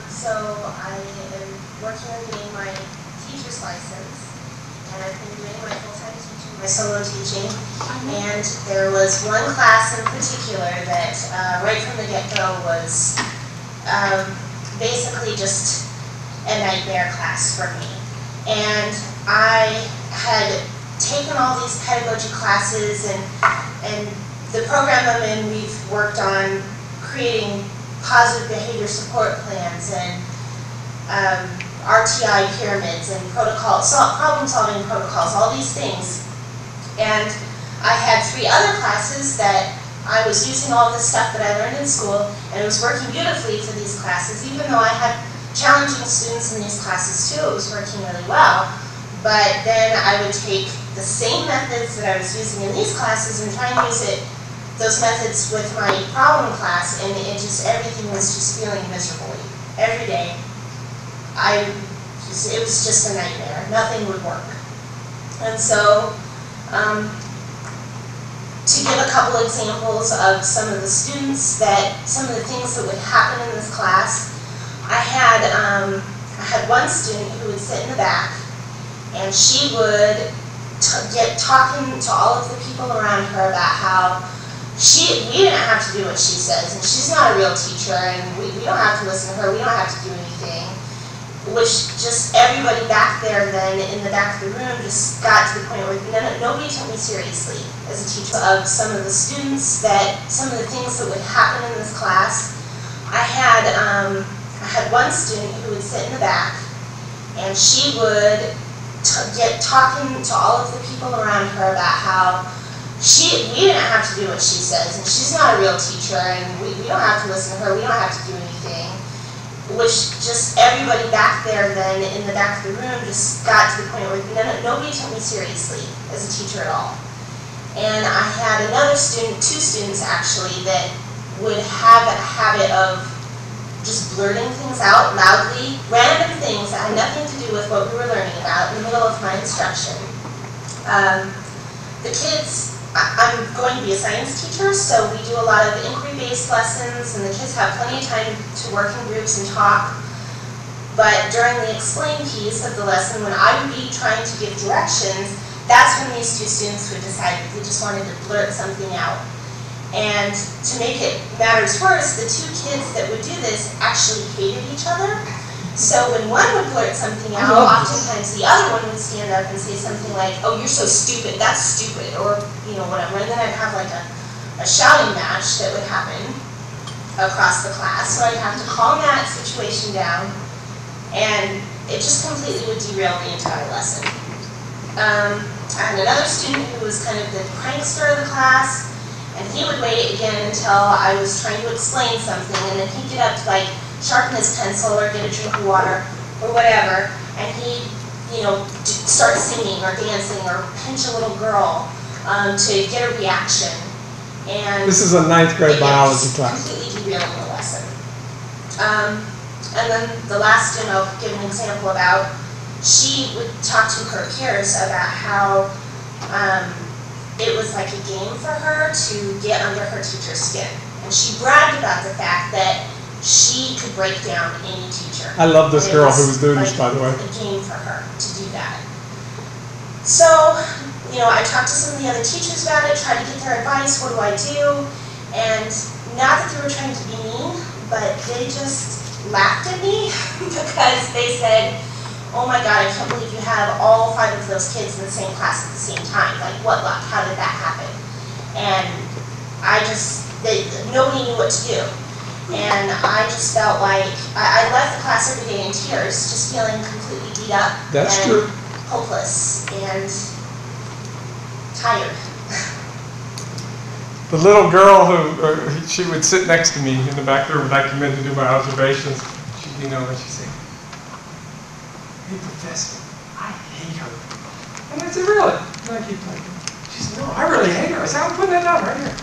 So I am working on getting my teacher's license, and I've been doing my full-time teaching, my solo teaching, and there was one class in particular that right from the get-go was basically just a nightmare class for me. And I had taken all these pedagogy classes, and the program I'm in, we've worked on creating positive behavior support plans and RTI pyramids and problem-solving protocols, all these things. And I had 3 other classes that I was using all this stuff that I learned in school, and it was working beautifully for these classes. Even though I had challenging students in these classes too, it was working really well. But then I would take the same methods that I was using in these classes and try and use those methods with my problem class, and everything was just feeling miserable. Every day, it was just a nightmare. Nothing would work. And so, to give a couple examples of some of the students some of the things that would happen in this class, I had one student who would sit in the back, and she would get talking to all of the people around her about how we didn't have to do what she says, and she's not a real teacher, and we don't have to listen to her, we don't have to do anything. Which just everybody back there then in the back of the room just got to the point where nobody took me seriously as a teacher. Of some of the students some of the things that would happen in this class, I had one student who would sit in the back, and she would get talking to all of the people around her about how we didn't have to do what she says, and she's not a real teacher, and we don't have to listen to her, we don't have to do anything. Which just everybody back there then in the back of the room just got to the point where nobody took me seriously as a teacher at all. And I had another student, 2 students actually, that would have a habit of just blurting things out loudly, random things that had nothing to do with what we were learning about in the middle of my instruction. The kids, I'm going to be a science teacher, so we do a lot of inquiry-based lessons, and the kids have plenty of time to work in groups and talk. But during the explain piece of the lesson, when I would be trying to give directions, that's when these 2 students would decide that they just wanted to blurt something out. And to make it matters worse, the 2 kids that would do this actually hated each other. So when one would blurt something out, oftentimes the other one would stand up and say something like, "Oh, you're so stupid, that's stupid," or whatever. And then I'd have like a shouting match that would happen across the class. So I'd have to calm that situation down, and it just completely would derail the entire lesson. I had another student who was kind of the prankster of the class, and he would wait again until I was trying to explain something, and then he'd get up to like sharpen his pencil or get a drink of water or whatever, and he'd start singing or dancing or pinch a little girl to get a reaction. And this is a 9th grade biology class. Completely derailing the lesson. And then the last student I'll give an example about, she would talk to her peers about how it was like a game for her to get under her teacher's skin. And she bragged about the fact that she could break down any teacher. I love this girl who was doing this, by the way. It was a game for her to do that. So, I talked to some of the other teachers about it, tried to get their advice, what do I do? And not that they were trying to be mean, but they just laughed at me because they said, "Oh my God, I can't believe you have all 5 of those kids in the same class at the same time. Like, what luck? How did that happen?" And nobody knew what to do. And I just felt like I left the class every day in tears, just feeling completely beat up and hopeless and tired. The little girl she would sit next to me in the back room when I come in to do my observations. She'd, and she'd say, "Hey, Professor, I hate her." And I said, "Really?" And I keep thinking. She said, "No, I really hate her." I said, "I'm putting that down right here.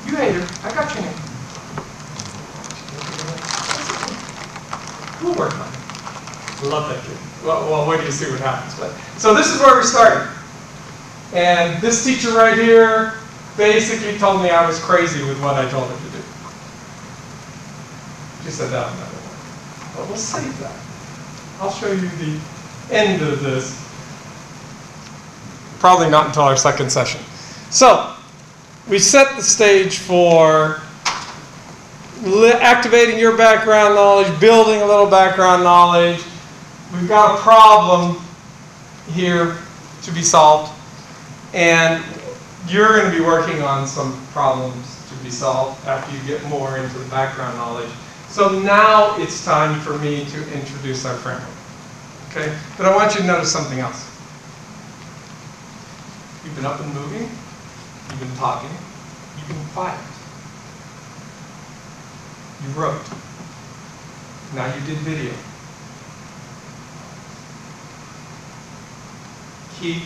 You hate her. I got your name. We'll work on it." Love that kid. Well, wait till you see what happens. So this is where we started. And this teacher right here basically told me I was crazy with what I told her to do. She said that on that one. but we'll save that. I'll show you the end of this. Probably not until our second session. So, we set the stage for activating your background knowledge, building a little background knowledge. We've got a problem here to be solved, and you're going to be working on some problems to be solved after you get more into the background knowledge. So now it's time for me to introduce our framework. Okay? But I want you to notice something else. You've been up and moving, you've been talking, you've been quiet. You wrote. Now you did video. Keep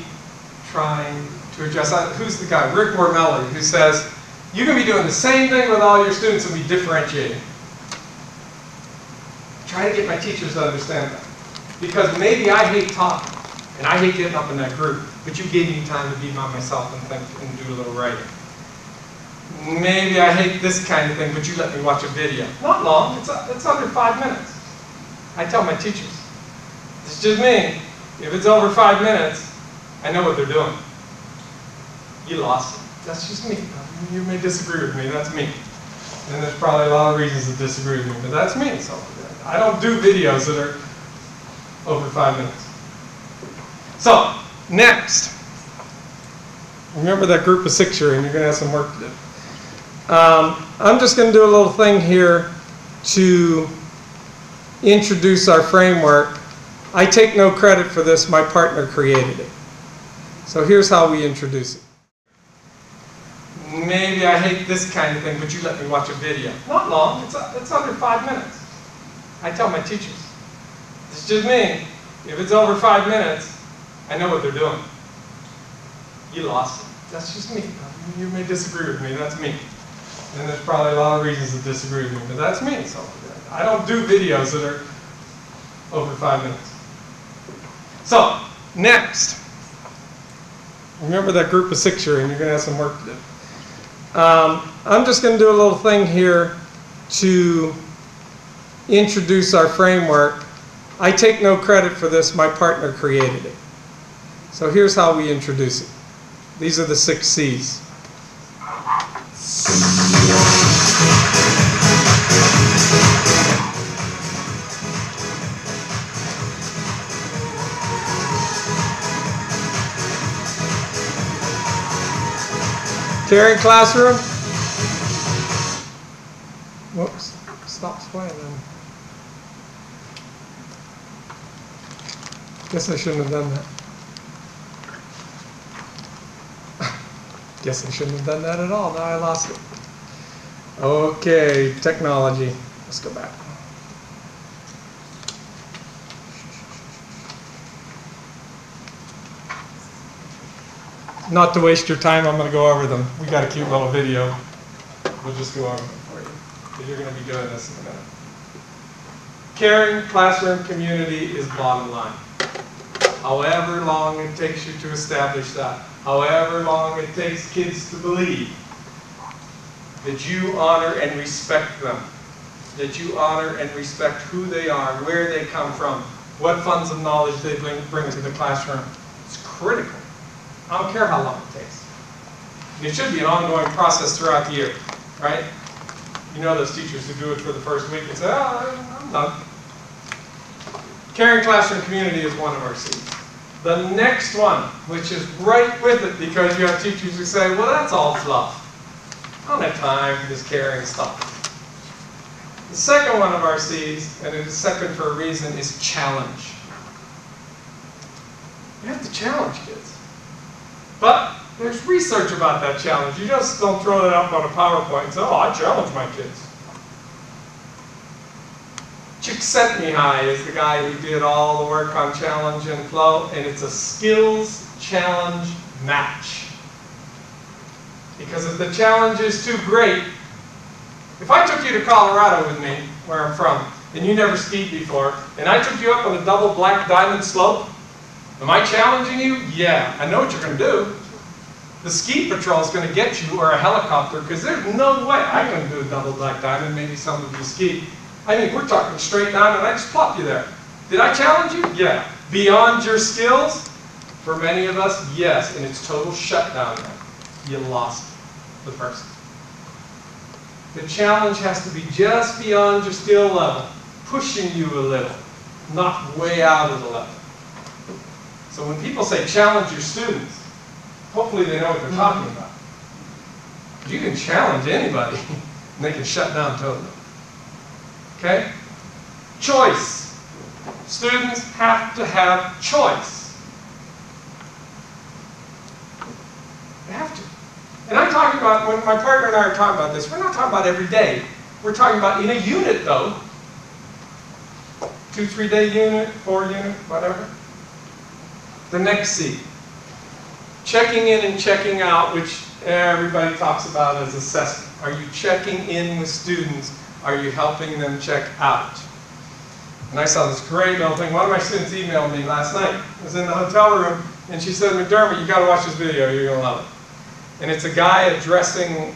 trying to address. Who's the guy? Rick Wormelli, who says, you can be doing the same thing with all your students and be differentiating. Try to get my teachers to understand that. Because maybe I hate talking, and I hate getting up in that group, but you gave me time to be by myself and think and do a little writing. Maybe I hate this kind of thing, but you let me watch a video. Not long, it's under 5 minutes. I tell my teachers, it's just me. If it's over 5 minutes, I know what they're doing. You lost it. That's just me. You may disagree with me, that's me. And there's probably a lot of reasons to disagree with me, but that's me. So I don't do videos that are over 5 minutes. So, next. Remember that group of 6 you're in, you're going to have some work to do. I'm just going to do a little thing here to introduce our framework. I take no credit for this, my partner created it. So here's how we introduce it. Maybe I hate this kind of thing, but you let me watch a video. Not long, it's under 5 minutes. I tell my teachers, it's just me. If it's over 5 minutes, I know what they're doing. You lost it. That's just me. You may disagree with me, that's me. And there's probably a lot of reasons to disagree with me, but that's me. So I don't do videos that are over 5 minutes. So, next. Remember that group of 6 you're in, you're going to have some work to do. I'm just going to do a little thing here to introduce our framework. I take no credit for this, my partner created it. So here's how we introduce it. These are the 6 C's. Caring classroom. Whoops, stops playing then. Guess I shouldn't have done that. Guess I shouldn't have done that at all. Now I lost it. Okay, technology. Let's go back. Not to waste your time, I'm going to go over them. We got a cute little video. We'll just go over them for you, because you're going to be doing this in a minute. Caring classroom community is bottom line. However long it takes you to establish that, however long it takes kids to believe that you honor and respect them, that you honor and respect who they are, where they come from, what funds of knowledge they bring to the classroom. It's critical. I don't care how long it takes. And it should be an ongoing process throughout the year, right? You know those teachers who do it for the first week and say, oh, I'm done. Caring classroom community is one of our C's. The next one, which is right with it, because you have teachers who say, well, that's all fluff. I don't have time for this caring stuff. The second one of our C's, and it is second for a reason, is challenge. You have to challenge kids. But there's research about that challenge. You just don't throw that up on a PowerPoint and say, oh, I challenge my kids. Csikszentmihalyi is the guy who did all the work on challenge and flow, and it's a skills challenge match. Because if the challenge is too great, if I took you to Colorado with me, where I'm from, and you never skied before, and I took you up on a double black diamond slope, am I challenging you? Yeah, I know what you're going to do. The ski patrol is going to get you, or a helicopter, because there's no way I can do a double black diamond. Maybe some of you ski. I mean, we're talking straight down and I just plop you there. Did I challenge you? Yeah. Beyond your skills? For many of us, yes. And it's total shutdown now. You lost the person. The challenge has to be just beyond your skill level, pushing you a little, not way out of the level. So when people say challenge your students, hopefully they know what they're talking about. You can challenge anybody, and they can shut down totally. Okay? Choice. Students have to have choice. They have to. And I'm talking about, when my partner and I are talking about this, we're not talking about every day. We're talking about in a unit, though. 2-3 day unit, 4 unit, whatever. The next C. Checking in and checking out, which everybody talks about as assessment. Are you checking in with students? Are you helping them check out? And I saw this great little thing. One of my students emailed me last night. I was in the hotel room, and she said, McDermott, you got to watch this video. You're going to love it. And it's a guy addressing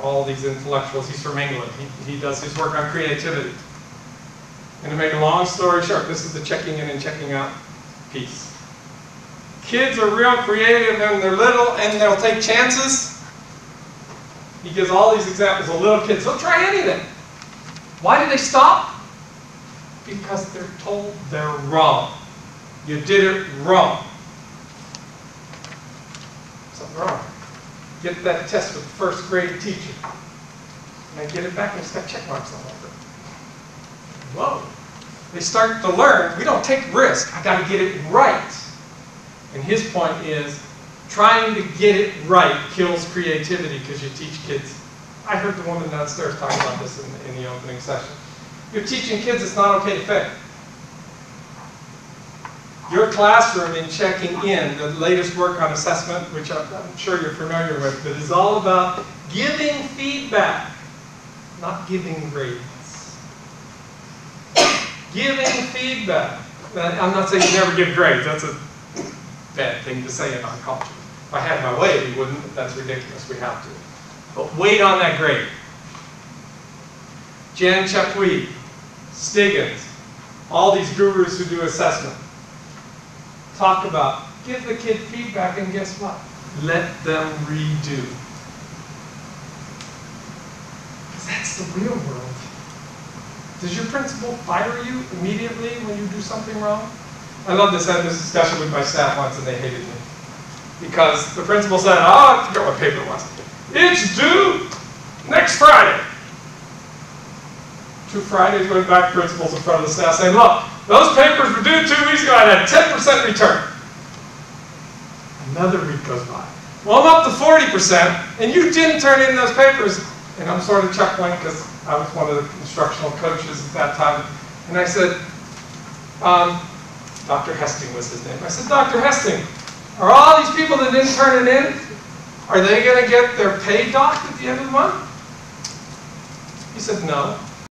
all these intellectuals. He's from England. He does his work on creativity. And to make a long story short, this is the checking in and checking out piece. Kids are real creative when they're little and they'll take chances. He gives all these examples of little kids. They'll try anything. Why do they stop? Because they're told they're wrong. You did it wrong. Something wrong. Get that test with the first grade teacher. And I get it back and it's got check marks all over it. Whoa. They start to learn, we don't take risk. I got to get it right. And his point is, trying to get it right kills creativity because you teach kids. I heard the woman downstairs talking about this in the opening session. You're teaching kids it's not okay to fail. Your classroom in checking in, the latest work on assessment, which I'm sure you're familiar with, but is all about giving feedback, not giving grades. Giving feedback. I'm not saying you never give grades. That's a bad thing to say in our culture. If I had my way, we wouldn't, but that's ridiculous. We have to. But wait on that grade. Jan Chapuis, Stiggins, all these gurus who do assessment, talk about give the kid feedback and guess what? Let them redo. Because that's the real world. Does your principal fire you immediately when you do something wrong? I love this. I had this discussion with my staff once and they hated me. Because the principal said, oh, I forgot what paper it was. It's due next Friday. 2 Fridays went back, principals in front of the staff saying, look, those papers were due 2 weeks ago, I had a 10% return. Another week goes by. Well, I'm up to 40%, and you didn't turn in those papers. And I'm sort of chuckling because I was one of the instructional coaches at that time. And I said, Dr. Hesting was his name. I said, Dr. Hesting, are all these people that didn't turn it in, are they going to get their pay docked at the end of the month? He said, no.